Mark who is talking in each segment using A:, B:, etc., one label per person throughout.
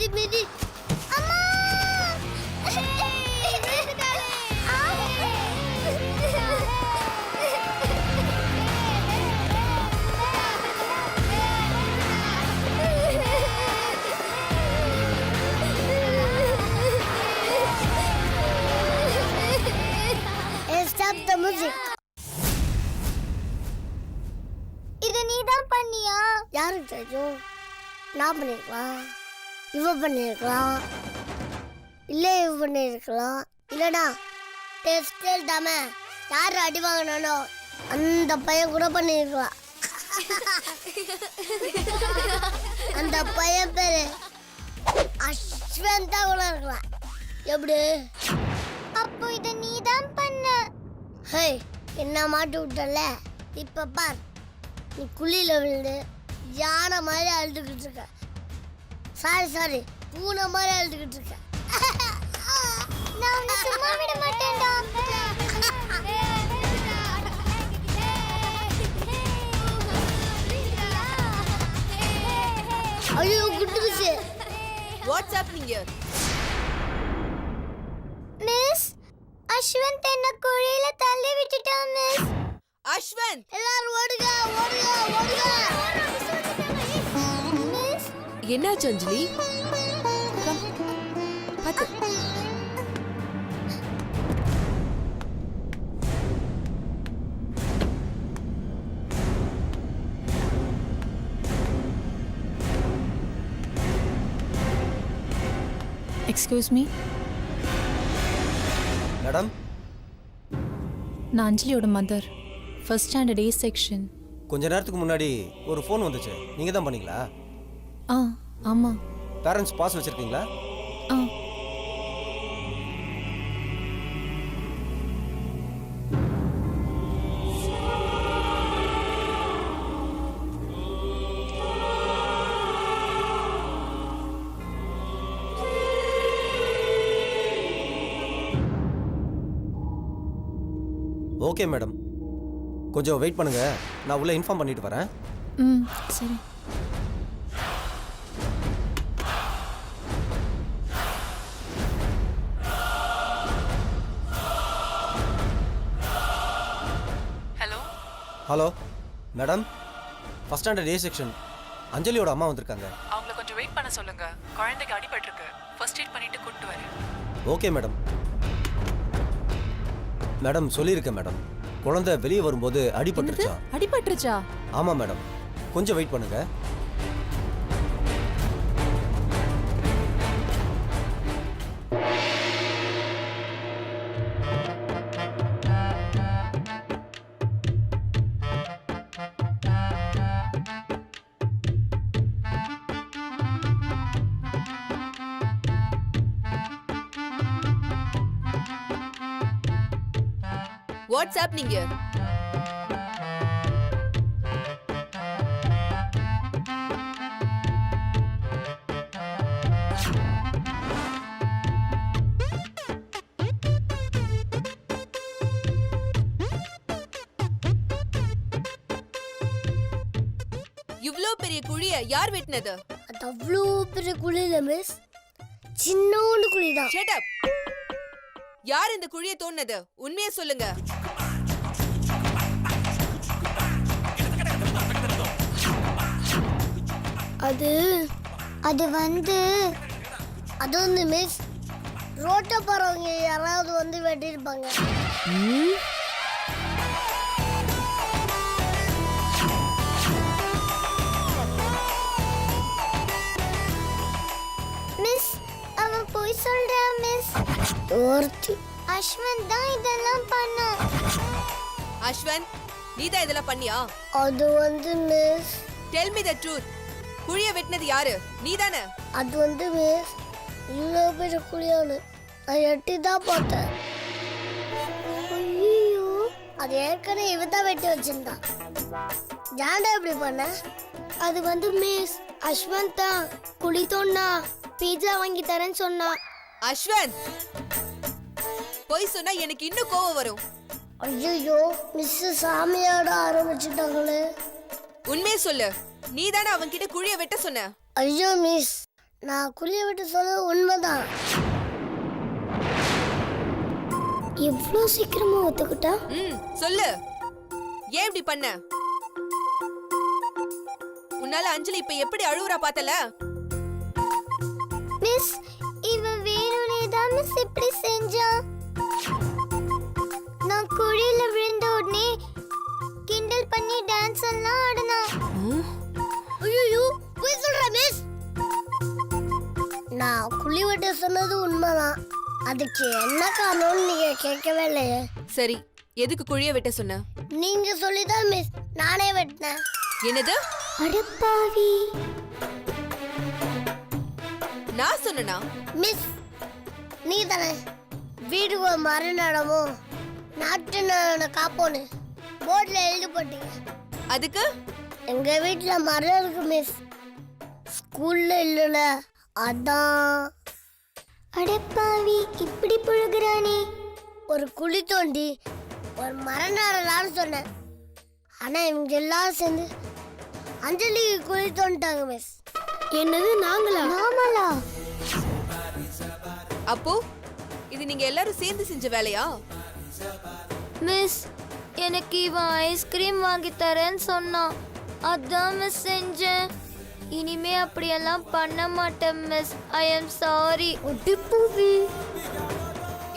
A: மிதி மிதி. அம்மா Stop the music. இத நீ தான் பண்ணியா? யாருக்கு தெரியும்? நான் பண்ணிருக்கலாம், இவ பண்ணிருக்கலாம், இல்ல இவ பண்ணிருக்கலாம், இல்லடா டெஸ்ட் எழுதாம யாரு அடி வாங்கினானோ அந்த பையன் கூட பண்ணிருக்கலாம். அந்த பையன் பேரு அஸ்வந்தா கூட இருக்கலாம். எப்படி? அப்போ இத நீ தான் பண்ண. ஹே, என்ன மாட்டி விட்டல. இப்ப பார், நீ குழியில விழுந்து யானை மாதிரி அழுதுகிட்டு இருக்க. சாரி பூனை மாதிரி அழுதுகிட்டு இருக்க. நான் உன்னை சும்மா விட மாட்டேன்டா. ஐயோ குட்டுச்சு.
B: What's happening here?
A: Miss, Ashwanth என்ன குழியில தள்ளி விட்டுட்டான் மிஸ்.
B: அஸ்வந்த்,
A: எல்லாரும் ஓடுங்க ஓடுங்க ஓடுங்க. மிஸ்,
B: என்னாச்சு அஞ்சலி? பாத்து.
C: எக்ஸ்கியூஸ் மீ
D: மேடம்,
C: நான் அஞ்சலியோட mother, first standard A section.
D: கொஞ்ச நேரத்துக்கு முன்னாடி ஒரு ஃபோன் வந்துச்சு. நீங்கள் தான் பண்ணீங்களா?
C: ஆ ஆமாம்.
D: பேரண்ட்ஸ் பாஸ் வச்சுருக்கீங்களா?
C: ஆ
D: ஓகே மேடம், கொஞ்சம் வெயிட் பண்ணுங்க, நான் உள்ள இன்ஃபார்ம் பண்ணிட்டு வரேன்.
C: ம் சரி.
D: Hello madam, first standard A section அஞ்சலியோட அம்மா வந்திருக்காங்க.
E: அவங்கள கொஞ்சம் வெயிட் பண்ண சொல்லுங்க. குழந்தைக்கு அடிபட்டிருக்கு. ஃபர்ஸ்ட் எய்ட் பண்ணிட்டு கூட்டிட்டு வரேன்.
D: Okay madam. மேடம் சொல்லியிருக்கேன் மேடம், குழந்தை வெளியே வரும்போது அடிபட்டுருச்சா?
C: அடிபட்டுருச்சா?
D: ஆமாம் மேடம், கொஞ்சம் வெயிட் பண்ணுங்க.
B: What's happening here? இவ்ளோ பெரிய குழிய யார் வெட்டினது?
A: அது அவ்வளோ பெரிய குழியில மிஸ், சின்னோண்டு குழிதான்.
B: Shut up. யார் இந்த குழியை தோண்டினது? உண்மையை சொல்லுங்க.
A: அது வந்து மிஸ், ரோட்ட போறவங்க யாராவது வந்து வெட்டிருப்பாங்க. மிஸ், அவன் போய் சொல்றான் மிஸ். அஸ்வந்த் தான் இதெல்லாம் பண்ணா.
B: அஸ்வந்த், நீதான் இதெல்லாம் பண்ணியா?
A: அது வந்து miss,
B: Tell me the truth. குழிய வெட்டினது யாரு? நீதானே?
A: அது வந்து மிஸ், இவ்வளோ பெரிய குழியானு நான் எட்டி தான் பார்த்தேன். ஐயோ, அது ஏற்கனவே இவதான் வெட்டி வச்சிருந்தான். ஜாண்டா எப்படி பண்ண? அது வந்து மிஸ், அஸ்வந்த் தான் குழி தோண்டா பீட்சா வாங்கி தரேன்னு சொன்னா.
B: அஸ்வந்த், போய் சொன்னா எனக்கு இன்னும் கோவம் வரும்.
A: ஐயோ, மிஸ் சாமியாட ஆரம்பிச்சுட்டாங்களே.
B: உண்மையை சொல்லு, நீதானே அவன்கிட்ட குழிய வெட்ட சொன்ன?
A: ஐயோ மிஸ், நான் குழியை விட்டு சொன்னது உண்மைதான். எவ்வளோ சீக்கிரமா ஒத்துக்கிட்டா?
B: சொல்லு, ஏன் இப்படி பண்ண? உன்னால அஞ்சலி இப்ப எப்படி அழுவுறா பார்த்தல?
A: மிஸ், இவன் வேணும்னே தான் மிஸ் இப்படி செஞ்சா. நான் குழியில விழுந்த உடனே கிண்டல் பண்ணி டான்ஸ் எல்லாம் ஆடுனா. ஐயோ, போய் சொல்ற மிஸ். நான் குழி விட்டு சொன்னது உண்மைதான். அதுக்கு என்ன காரணம்னு நீங்க கேட்கவே இல்லையே.
B: சரி, எதுக்கு குழிய வெட்ட சொன்ன?
A: நீங்க சொல்லிதான் மிஸ் நானே வெட்டினேன்.
B: என்னது?
A: அடப்பாவி.
B: நான் சொன்னனா?
A: மிஸ், நீ தானே வீட்டுக்கு ஒரு மறுநடமும் நாட்டு நலனை காப்போன்னு போர்டில் எழுதி போட்டீங்க.
B: அதுக்கு
A: எங்க வீட்டுல மரம் இருக்கு மிஸ், ஸ்கூல்ல இல்லல, அதான். அடப்பாவி, இப்படி புழுகுறானே. ஒரு குழி தோண்டி ஒரு மரம் நடலான்னு சொன்னேன். ஆனா இவங்க எல்லாரும் சேர்ந்து அஞ்சலி குழி தோண்டிட்டாங்க மிஸ். என்னது, நாங்களா? ஆமாலா.
B: அப்போ இது நீங்க எல்லாரும் சேர்ந்து செஞ்ச வேலையா?
A: மிஸ், எனக்கு இவன் ஐஸ்கிரீம் வாங்கி தரேன்னு சொன்னான், அதான் மிஸ் செஞ்சேன். இனிமே அப்படியெல்லாம் பண்ண மாட்டேன் மிஸ். I am sorry. ஒட்டிப்பூவி.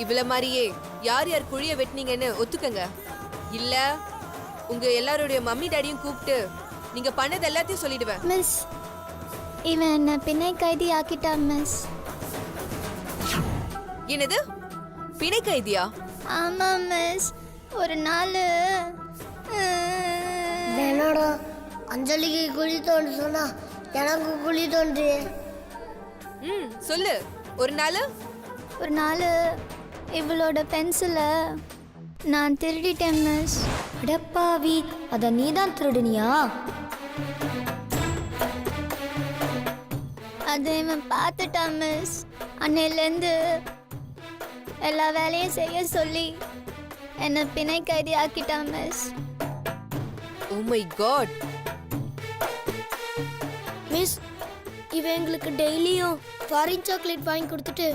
B: இவ்வளவு மாதிரியே யார் யார் குழிய வெட்டினீங்கன்னு ஒத்துக்கங்க. இல்ல உங்க எல்லாருடைய மம்மி டாடியும் கூப்பிட்டு நீங்க பண்ணது எல்லாத்தையும் சொல்லிடுவேன்.
A: மிஸ், இவன் என்ன பிணை கைதி ஆக்கிட்டான் மிஸ்.
B: என்னது, பிணை கைதியா?
A: ஆமா மிஸ். ஒரு நாள் என்னடா அஞ்சலிக்கு குழி தோண்டி சொன்னா எனக்கு குழி தோன்றி.
B: சொல்லு. ஒரு நாள்
A: இவளோட பென்சிலை நான் திருடிட்டேன் மிஸ். அடப்பாவி, அத நீ தான் திருடுனியா? அதை இவன் பார்த்துட்டான் மிஸ். அன்னையிலேருந்து எல்லா வேலையும் செய்ய சொல்லி என்னை பிணை கைதி ஆக்கிட்டான் miss.
B: Oh my God.
A: Miss, இவன் எங்களுக்கு டெய்லியும் ஃபாரின் சாக்லேட் வாங்கி கொடுத்துட்டு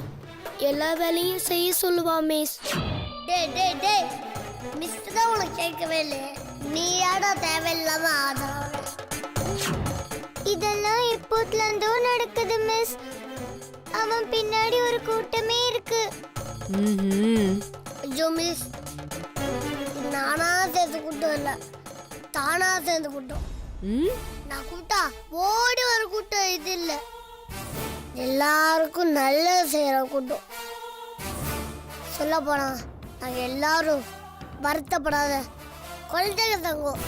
A: எல்லா வேலையும் செய்ய சொல்லுவான் மிஸ். மிஸ் தான் உனக்கு கேட்கவே இல்லை. நீ யாரா தேவையில்லாம ஆதரவு. இதெல்லாம் எப்போதுல இருந்தோ நடக்குது மிஸ். அவன் பின்னாடி ஒரு கூட்டமே இருக்கு. ஐயோ மிஸ், நானா சேர்ந்து கூட்டம் இல்லை, தானா சேர்ந்து கூட்டம். நான் கூட்டா ஓடி ஒரு கூட்டம் இது இல்ல, எல்லாருக்கும் நல்லது செய்யற கூட்டம். சொல்ல போனா நாங்க எல்லாரும் வருத்தப்படாத குழந்தைங்க தங்கும்.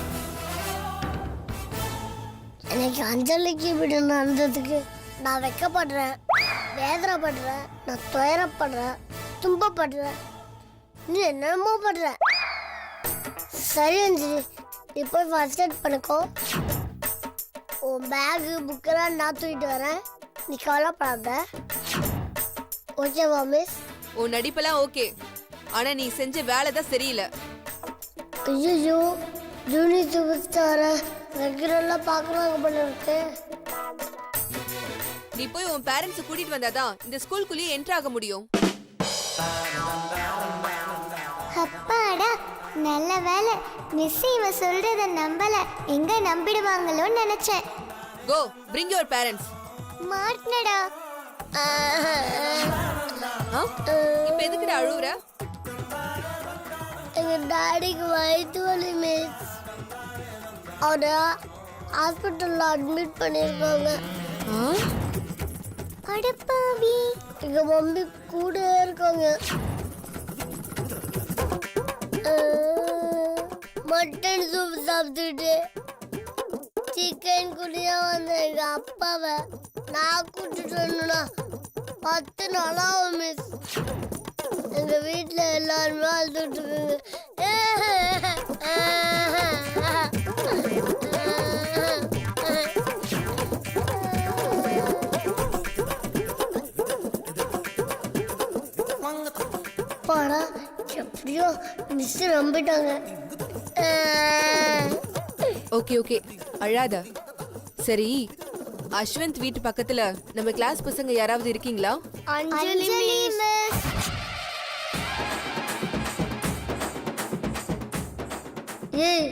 A: எனக்கு அஞ்சலிக்கு இப்படி நடந்ததுக்கு நான் வெக்கப்படுறேன், வேதனைப்படுறேன், நான் துயரப்படுறேன், துன்பப்படுறேன், நீ என்னமோ படுற. சரி அஞ்சலி, நீ போய் ஃபர்ஸ்ட் எய்ட் பண்ணிக்கோ. உன் பேகு புக்கெல்லாம் நான் தூக்கிட்டு வரேன், நீ கவலைப்படாத. ஓகேவா மிஸ்?
B: உன் நடிப்பெல்லாம் ஓகே, ஆனா நீ செஞ்ச வேலை தான் சரியில்லை.
A: ஐயோ, ஜூனியர் சூப்பர் ஸ்டார ரெகுலராக பார்க்குறாங்க போல இருக்கு.
B: நீ போய் உன் பேரண்ட்ஸ் கூட்டிட்டு வந்தாதான் இந்த ஸ்கூலுக்குள்ளேயே என்ட்ரு ஆக முடியும்.
A: அப்பாடா, நல்ல வேலை. மிஸ் இவ சொல்றத நம்பல, எங்க நம்பிடுவாங்களோன்னு நினைச்சேன்.
B: கோ பிரிங் யுவர் பேரண்ட்ஸ்.
A: மாட்னடா.
B: இப்ப எதுக்குடா அழுவுற?
A: எங்க டாடிக்கு வயிற்று வலி மிஸ். அவரை ஹாஸ்பிட்டல்ல அட்மிட் பண்ணிருக்காங்க. அடப்பாவி, எங்க மம்மி கூட இருக்காங்க. மட்டன் சூப் சாப்பிட்டுட்டு சிக்கன் குடியா வந்த எங்க அப்பாவை நான் கூட்டிட்டு வரணும்னா 10 நாளாகும் மிஸ். எங்க வீட்டுல எல்லாருமே அழுதுட்டு பாடா, எப்படியோ மிஸ் நம்பிட்டாங்க.
B: ஓகே ஓகே, அழாத. சரி, அஸ்வந்த் வீட்டு பக்கத்துல நம்ம கிளாஸ் பசங்க யாராவது இருக்கீங்களா?
A: அஞ்சலி மிஸ். ஏய்,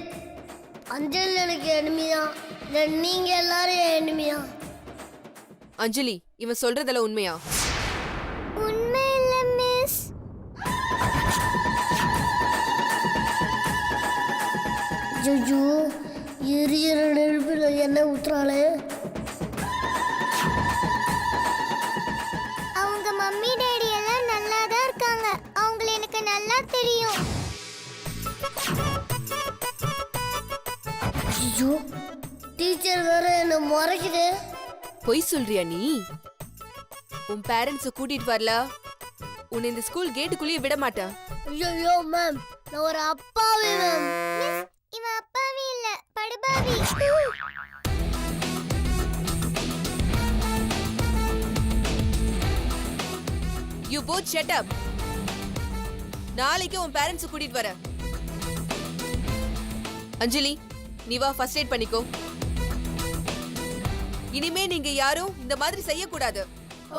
A: அஞ்சலி எனக்கு எனிமியா? இல்லை நீங்க எல்லாரும் எனிமியா?
B: அஞ்சலி, இவன் சொல்றதெல்லாம் உண்மையா?
A: உண்மை இல்லை மிஸ். ஜூஜு எரியிற நெருப்பில் என்ன ஊத்துறாளே. அவங்க மம்மி டேடி எல்லாம் நல்லா தான் இருக்காங்க. அவங்கள எனக்கு நல்லா தெரியும். ஐயோ, டீச்சர் வேற என்ன முறைக்குது.
B: பொய் சொல்றியா நீ? உன் பேரண்ட்ஸ கூட்டிட்டு வரல உன்னை இந்த ஸ்கூல் கேட்டுக்குள்ளேயே விட மாட்டேன்.
A: ஐயோ மேம், நான் ஒரு அப்பாவி மேம். மிஸ், இவன் அப்பாவி இல்ல, படுபாவி.
B: You both shut up. நாளைக்கு உன் பேரண்ட்ஸ் கூட்டிட்டு வர. அஞ்சலி, நீ வா, ஃபர்ஸ்ட் எய்ட் பண்ணிக்கோ. இனிமே நீங்க யாரும் இந்த மாதிரி செய்ய கூடாது.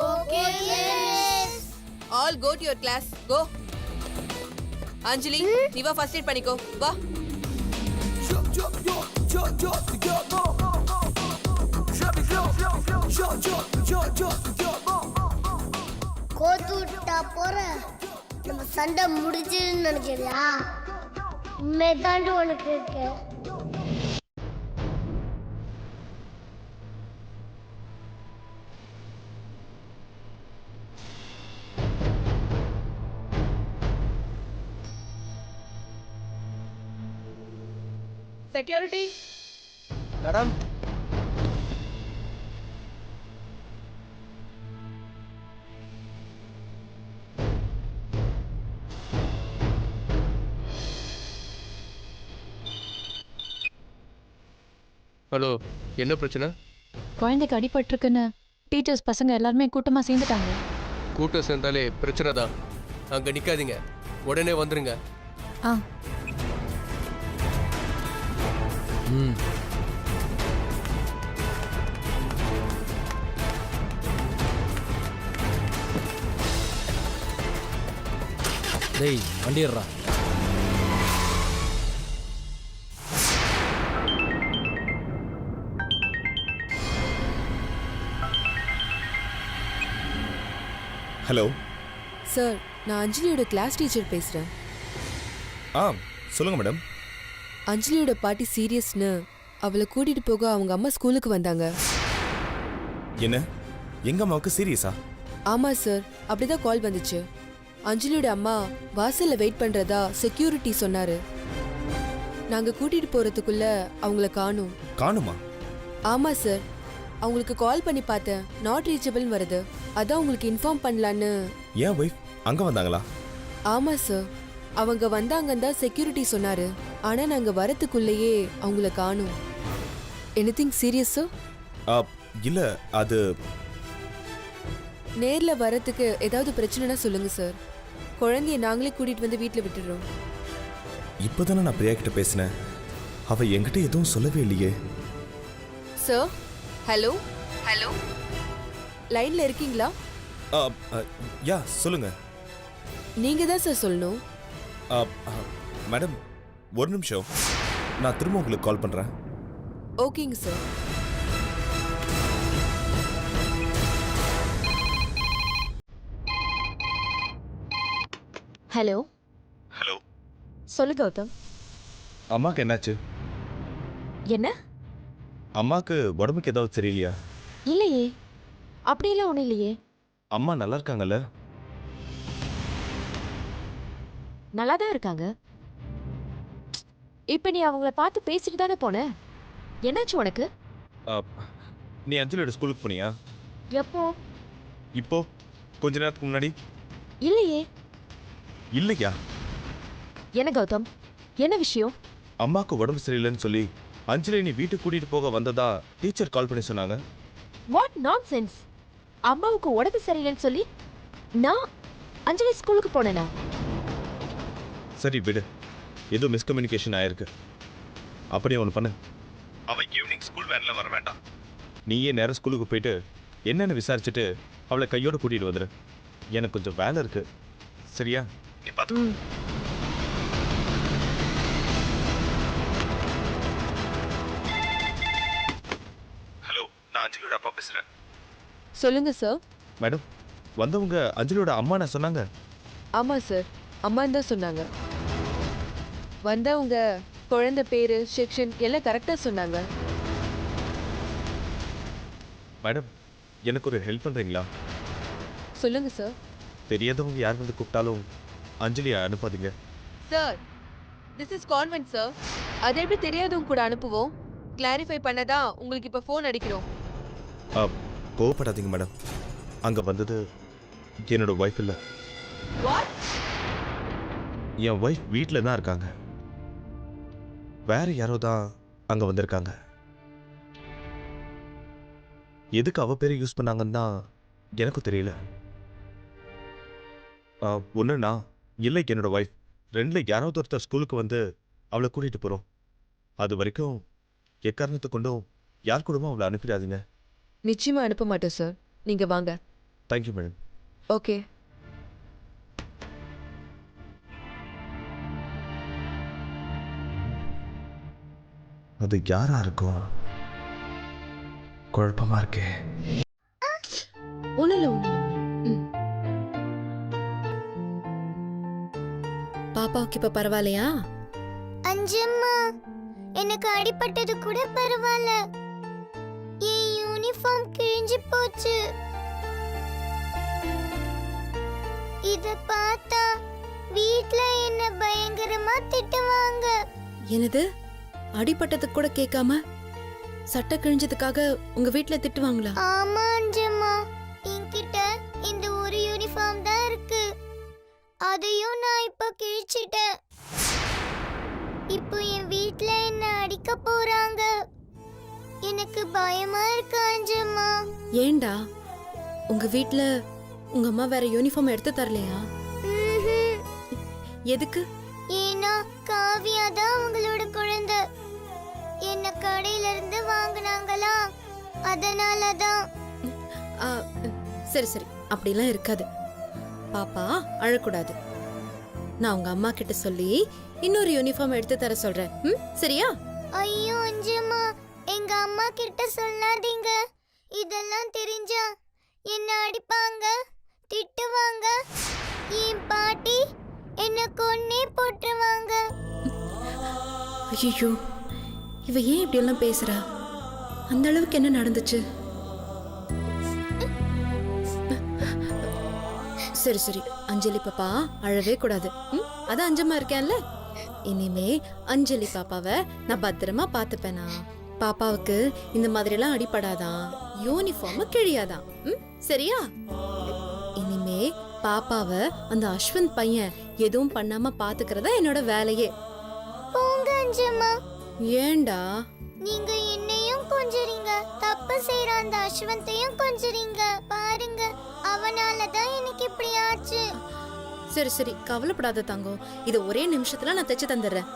A: Okay miss.
B: All go to your class. Go. Anjali, நீ வா, ஃபர்ஸ்ட் எய்ட் பண்ணிக்கோ. வா.
A: கோத்து விட்டா போற, நம்ம சண்டை முடிச்சுன்னு நினைக்கிறியா? உண்மைதாண்டு உனக்கு இருக்கு.
E: செக்யூரிட்டி.
D: மேடம்,
F: ஹலோ, என்ன பிரச்சனை?
C: குழந்தைக்கு அடிபட்டிருக்குன்னு டீச்சர்ஸ் பசங்க எல்லாருமே கூட்டமாக சேர்ந்துட்டாங்க.
F: கூட்டம் சேர்ந்தாலே பிரச்சனை தான். அங்கே நிற்காதீங்க, உடனே வந்துருங்க.
C: ஆ,
D: டேய் வண்டி ஏறுறா.
G: ஹலோ.
B: சார், நான் அஞ்சலியோட கிளாஸ் டீச்சர் பேசுறேன்.
G: ஆ சொல்லுங்க மேடம்.
B: அஞ்சலியோட பாட்டி சீரியஸ்னு அவளை கூட்டிட்டு போக அவங்க அம்மா ஸ்கூலுக்கு வந்தாங்க.
G: என்ன, எங்க அம்மாவுக்கு சீரியஸா?
B: ஆமா சார், அப்படிதான் கால் வந்துச்சு. அஞ்சலியோட அம்மா வாசல்ல வெயிட் பண்றதா செக்யூரிட்டி சொன்னாரு. நாங்க கூட்டிட்டு போறதுக்குள்ள அவங்கள காணோம்.
G: காணுமா?
B: ஆமா சார், அவங்களுக்கு கால் பண்ணி பார்த்தேன், நாட் ரீச்சபிள்னு வருது. அதான் உங்களுக்கு இன்ஃபார்ம் பண்ணலான்னு.
G: ஏன் ஒய்ஃப் அங்க வந்தாங்களா?
B: ஆமா சார், அவங்க வந்தாங்கன்னு தான் செக்யூரிட்டி சொன்னாரு. ஆனா நாங்க வரத்துக்குள்ளேயே அவங்கள காணோம். Anything serious sir?
G: இல்ல, அது
B: நேர்ல வரத்துக்கு ஏதாவது பிரச்சனைனா சொல்லுங்க சார். குழந்தைய நாங்களே கூட்டிட்டு வந்து வீட்டுல விட்டுடுறோம்.
G: இப்போதானே நான் பிரியா கிட்ட பேசினேன். அவ என்கிட்ட எதுவும் சொல்லவே இல்லையே.
B: சார், ஹலோ ஹலோ, லைன்ல இருக்கீங்களா?
G: யா சொல்லுங்க.
B: நீங்க தான் சார் சொல்லணும்.
G: மேடம், ஒரு நிமிஷம், நான் திரும்ப உங்களுக்கு கால் பண்றேன்.
B: ஓகேங்க சார்.
C: ஹலோ.
G: ஹலோ.
C: சொல்லு கௌதம்.
G: அம்மாக்கு என்னாச்சு?
C: என்ன?
G: அம்மாக்கு உடம்புக்கு ஏதாவது சரியில்லையா?
C: இல்லையே, அப்படியெல்லாம் ஒன்றும் இல்லையே.
G: அம்மா நல்லா இருக்காங்கல்ல?
C: நல்லா தான் இருக்காங்க. இப்போ நீ அவங்கள பார்த்து பேசிட்டு தானே போன. என்னாச்சு உனக்கு?
G: நீ அஞ்சலியோட ஸ்கூலுக்கு போனியா?
C: எப்போ?
G: இப்போ கொஞ்ச நேரத்துக்கு முன்னாடி.
C: இல்லையே.
G: இல்லையா?
C: என்ன கௌதம், என்ன விஷயம்?
G: அம்மாக்கு உடம்பு சரியில்லைன்னு சொல்லி அஞ்சலி நீ வீட்டுக்கு கூட்டிட்டு போக வந்ததா டீச்சர் கால் பண்ணி சொன்னாங்க.
C: What nonsense! அம்மாவுக்கு உடம்பு சரியில்லைன்னு சொல்லி நான் அஞ்சலி ஸ்கூலுக்கு போனேனா?
G: சரி விடு, ஏதோ மிஸ்கம்யூனிகேஷன் ஆயிருக்கு. அப்படியே ஒன்று பண்ணு, அவ ஈவினிங் ஸ்கூல் வேன்ல வர வேண்டாம், நீயே நேரம் ஸ்கூலுக்கு போயிட்டு என்னென்னு விசாரிச்சுட்டு அவளை கையோட கூட்டிட்டு வந்துடு. எனக்கு கொஞ்சம் வேலை இருக்கு. சரியா? நீ பார்த்து. ஹலோ, நான் அஞ்சலியோட அப்பா பேசுறேன்.
B: சொல்லுங்க சார்.
G: மேடம், வந்தவங்க அஞ்சலியோட அம்மா நான் சொன்னாங்க.
B: ஆமா சார், அம்மான்னு தான் சொன்னாங்க. வந்தவங்க குழந்தை பேரு செக்ஷன் எல்லாம் கரெக்டா சொன்னாங்க.
G: மேடம், எனக்கு ஒரு ஹெல்ப் பண்ணுறீங்களா?
B: சொல்லுங்க சார்.
G: தெரியாதவங்க யார் வந்து கூப்பிட்டாலும் அஞ்சலியை அனுப்பாதீங்க.
B: Sir, this is convent sir. அதை எப்படி தெரியாதவங்க கூட அனுப்புவோம்? கிளாரிஃபை பண்ணதா உங்களுக்கு இப்போ ஃபோன் அடிக்கிறோம்.
G: கோவப்படாதீங்க மேடம். அங்கே வந்தது என்னோட ஒய்ஃப் இல்லை.
B: வாட்?
G: என் ஒய்ஃப் வீட்டில் தான் இருக்காங்க. வேற யாரோ தான் அங்கே வந்திருக்காங்க. எதுக்கு அவ பேரை யூஸ் பண்ணாங்கன்னு தான் எனக்கும் தெரியல. ஒன்றுண்ணா இல்லை என்னோட ஒய்ஃப், ரெண்டில் யாராவது ஒருத்தர் ஸ்கூலுக்கு வந்து அவளை கூட்டிகிட்டு போகிறோம். அது வரைக்கும் எக்காரணத்தை கொண்டும் யார் கூடவும் அவளை அனுப்பிடாதீங்க.
B: நிச்சயமா அனுப்ப மாட்டோம் சார். நீங்க வாங்க.
G: Thank you madam.
B: ஓகே.
G: அது யாரா இருக்கும்? குழப்பமா இருக்கே.
B: ஒண்ணுல ஒண்ணு.
H: பாப்பாவுக்கு இப்ப பரவாயில்லையா?
A: அஞ்சம்மா, எனக்கு அடிபட்டது கூட பரவாயில்ல. என் யூனிஃபார்ம் கிழிஞ்சு போச்சு. இத பார்த்தா வீட்ல என்ன பயங்கரமா திட்டுவாங்க.
H: என்னது? அடிபட்டதுக்கு கூட கேட்காம சட்டை கிழிஞ்சதுக்காக உங்க வீட்ல திட்டுவாங்களா?
A: ஆமா அஞ்சம்மா, என்கிட்ட இந்த ஒரு யூனிஃபார்ம் தான் இருக்கு. அதையும் நான் இப்ப கிழிச்சிட்டேன். இப்போ என் வீட்ல என்ன அடிக்க போறாங்க. எனக்கு பயமா இருக்கு அஞ்சம்மா.
H: ஏண்டா உங்க வீட்ல உங்க அம்மா வேற யூனிஃபார்ம் எடுத்து தரலையா? எதுக்கு?
A: ஏன்னா காவியா தான் அவங்களோட குழந்தை. என்ன கடையில இருந்து வாங்குனாங்களா, அதனால தான்.
H: ஆ, சரி சரி, அப்படிலாம் இருக்காது. பாப்பா அழக்கூடாது. நான் உங்க அம்மா கிட்ட சொல்லி இன்னொரு யூனிஃபார்ம் எடுத்து தர சொல்றேன். சரியா?
A: ஐயோ அஞ்சம்மா, எங்க அம்மா கிட்ட சொல்லாதீங்க. இதெல்லாம் தெரிஞ்சா என்ன அடிப்பாங்க, திட்டுவாங்க. என் பாட்டி என்ன கொன்னே போட்டுருவாங்க.
H: ஐயோ, இவ ஏன் இப்படி எல்லாம் பேசுறா? அந்த அளவுக்கு என்ன நடந்துச்சு? சரி சரி, அஞ்சலி பாப்பா அழவே கூடாது. அதான் அஞ்சம்மா இருக்கேன்ல. இனிமே அஞ்சலி பாப்பாவை நான் பத்திரமா பாத்துப்பேனா? பாப்பாவுக்கு இந்த மாதிரி எல்லாம் அடிபடாதான், யூனிஃபார்ம் கிழியாதான். சரியா? இனிமே பாப்பாவை அந்த அஸ்வந்த் பையன் எதுவும் பண்ணாம பாத்துக்கிறதா என்னோட வேலையே.
A: போங்க அஞ்சம்மா.
H: ஏண்டா?
A: நீங்க என்னையும் கொஞ்சறீங்க, தப்பு செய்யற அந்த அஸ்வந்தையும் கொஞ்சறீங்க. பாருங்க, அவனால தான் எனக்கு இப்படி ஆச்சு.
H: சரி சரி, கவலைப்படாத தங்கம். இது ஒரே நிமிஷத்துல நான் தைச்சு தந்துடுறேன்.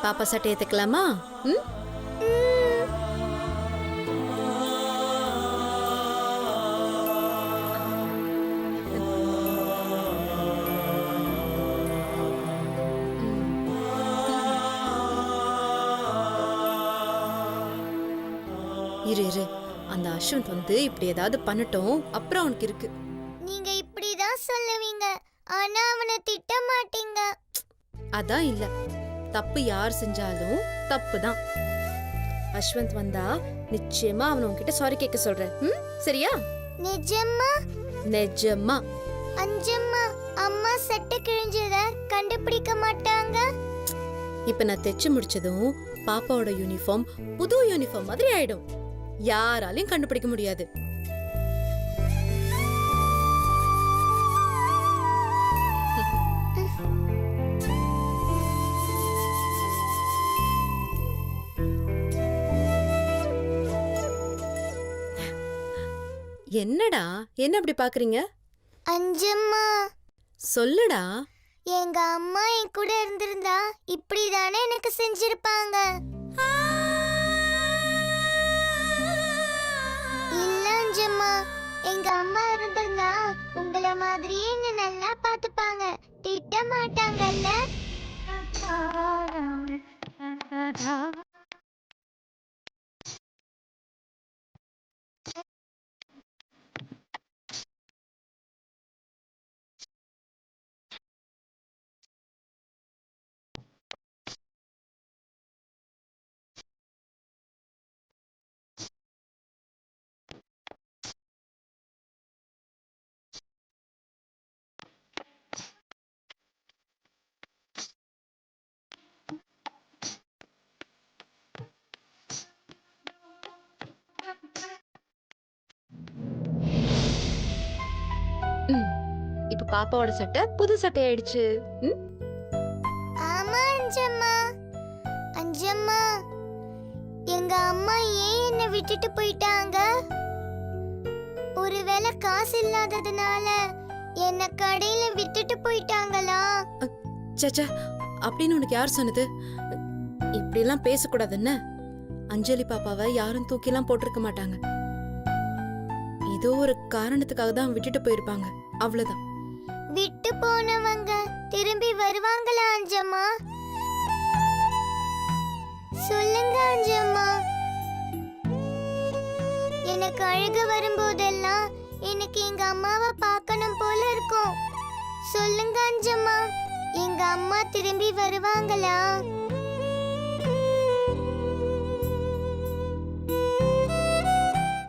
H: பாப்பா சட்டையை தைக்கலாமா? இரு இரு, அந்த அஸ்வந்த் வந்து இப்படி ஏதாவது பண்ணட்டும், அப்புறம் அவனுக்கு இருக்கு.
A: நீங்க இப்படிதான் சொல்லுவீங்க, ஆனா அவனை திட்ட மாட்டீங்க.
H: அதான் இல்ல, தப்பு யார் செஞ்சாலும் தப்பு தான். அஸ்வந்த் வந்தா நிச்சயமா அவன் உன்கிட்ட சாரி கேட்க சொல்றேன். சரியா?
A: நிஜமா?
H: நிஜமா.
A: அஞ்சம்மா, அம்மா சட்டை கிழிஞ்சத கண்டுபிடிக்க மாட்டாங்க.
H: இப்ப நான் தைச்சு முடிச்சதும் பாப்பாவோட யூனிஃபார்ம் புது யூனிஃபார்ம் மாதிரி ஆயிடும். யாராலையும் கண்டுபிடிக்க முடியாது. என்னடா, என்ன அப்படி பாக்குறீங்க?
A: அஞ்சம்மா,
H: சொல்லுடா.
A: எங்க அம்மா என் கூட இருந்திருந்தா இப்படிதானே எனக்கு செஞ்சிருப்பாங்க. இல்ல அஞ்சம்மா, எங்க அம்மா இருந்திருந்தா உங்கள மாதிரியே என்ன நல்லா பாத்துப்பாங்க, திட்ட மாட்டாங்கல்ல.
C: இப்ப பாப்பாவோட சட்டை புது சட்டை ஆயிடுச்சு.
A: ஆமா அஞ்சம்மா. அஞ்சம்மா, எங்க அம்மா ஏன் என்னை விட்டுட்டு போயிட்டாங்க? ஒருவேளை காசு இல்லாததுனால என்ன கடையில விட்டுட்டு போயிட்டாங்களா?
H: சச்சா, அப்படின்னு உனக்கு யார் சொன்னது? இப்படிலாம் பேசக்கூடாதுன்னு. அஞ்சலி பாப்பாவை யாரும் தூக்கிலாம் போட்டிருக்க மாட்டாங்க. ஏதோ ஒரு காரணத்துக்காக தான் விட்டுட்டு போயிருப்பாங்க, அவ்வளவுதான்.
A: விட்டு போனவங்க திரும்பி வருவாங்களா அஞ்சம்மா? சொல்லுங்க அஞ்சம்மா. எனக்கு அழுக வரும்போதெல்லாம் எனக்கு எங்க அம்மாவை பார்க்கணும் போல இருக்கும். சொல்லுங்க அஞ்சம்மா, எங்க அம்மா திரும்பி வருவாங்களா?